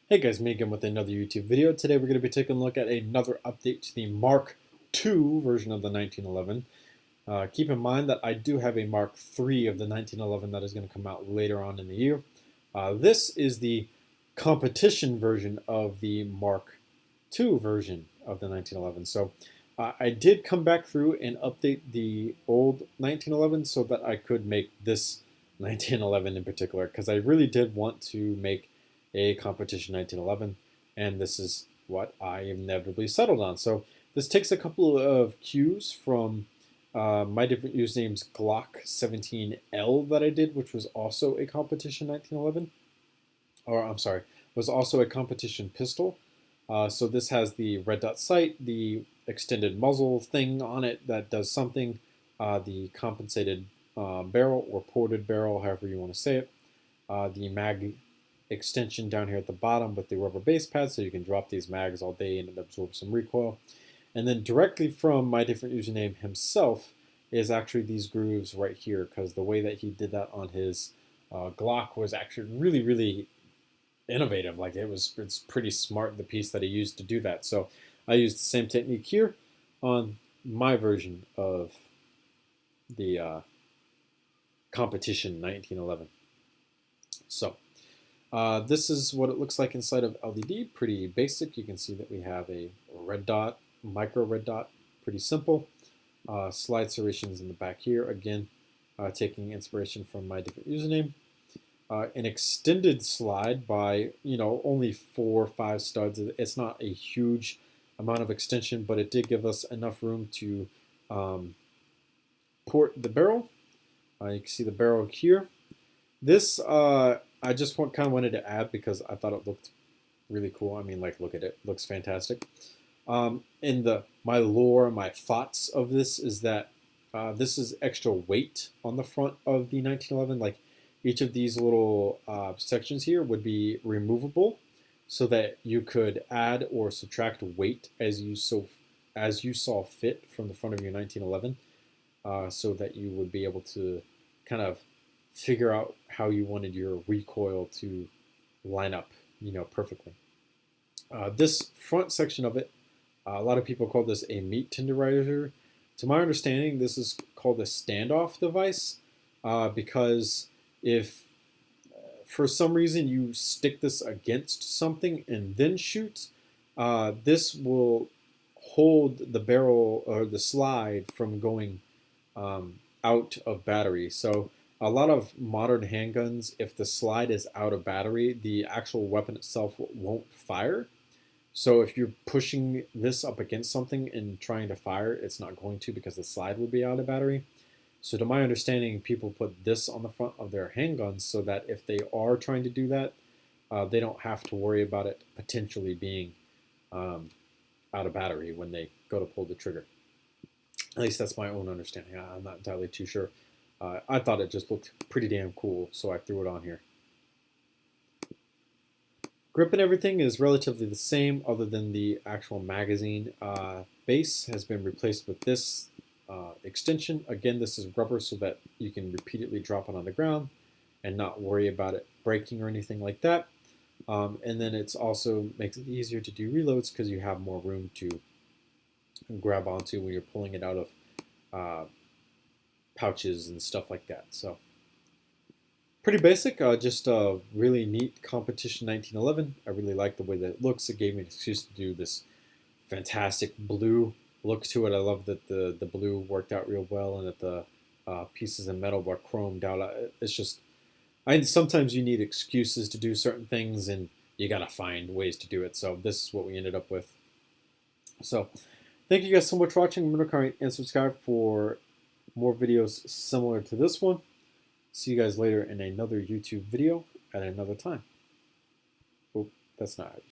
Hey guys, me again with another YouTube video. Today we're going to be taking a look at another update to the Mark II version of the 1911. Keep in mind that I do have a Mark III of the 1911 that is going to come out later on in the year. This is the competition version of the Mark II version of the 1911. So I did come back through and update the old 1911 so that I could make this 1911 in particular, because I really did want to make a competition 1911, and this is what I inevitably settled on. So this takes a couple of cues from my different usernames Glock17L that I did, which was also a competition 1911, or I'm sorry, was also a competition pistol. So this has the red dot sight, the extended muzzle thing on it that does something, the compensated barrel or ported barrel, however you want to say it, the mag extension down here at the bottom with the rubber base pad, so you can drop these mags all day and it absorbs some recoil. And then directly from my different username himself is actually these grooves right here, because the way that he did that on his Glock was actually really innovative. Like it's pretty smart, the piece that he used to do that. So I used the same technique here on my version of the competition 1911. So this is what it looks like inside of LED. Pretty basic. You can see that we have a red dot, micro red dot, pretty simple. Slide serrations in the back here, again, taking inspiration from my different username. An extended slide by, only 4 or 5 studs. It's not a huge amount of extension, but it did give us enough room to port the barrel. You can see the barrel here. This, I just kind of wanted to add because I thought it looked really cool. I mean, like, look at it. It looks fantastic. My lore, my thoughts of this is that this is extra weight on the front of the 1911. Like, each of these little sections here would be removable so that you could add or subtract weight as you saw fit from the front of your 1911, so that you would be able to kind of figure out how you wanted your recoil to line up, perfectly. This front section of it, a lot of people call this a meat tenderizer. To my understanding, this is called a standoff device, because if for some reason you stick this against something and then shoot, this will hold the barrel or the slide from going out of battery. So a lot of modern handguns, if the slide is out of battery, the actual weapon itself won't fire. So if you're pushing this up against something and trying to fire, it's not going to, because the slide would be out of battery. So to my understanding, people put this on the front of their handguns so that if they are trying to do that, they don't have to worry about it potentially being out of battery when they go to pull the trigger. At least that's my own understanding. I'm not entirely too sure. I thought it just looked pretty damn cool, so I threw it on here. Grip and everything is relatively the same, other than the actual magazine base has been replaced with this extension. Again, this is rubber so that you can repeatedly drop it on the ground and not worry about it breaking or anything like that. And then it's also makes it easier to do reloads because you have more room to grab onto when you're pulling it out of pouches and stuff like that. So pretty basic, just a really neat competition 1911. I really like the way that it looks. It gave me an excuse to do this fantastic blue look to it. I love that the blue worked out real well, and that the pieces of metal were chromed out. It's just, sometimes you need excuses to do certain things, and you gotta find ways to do it. So this is what we ended up with. So thank you guys so much for watching. Remember to comment and subscribe for more videos similar to this one. See you guys later in another YouTube video at another time. Oh, that's not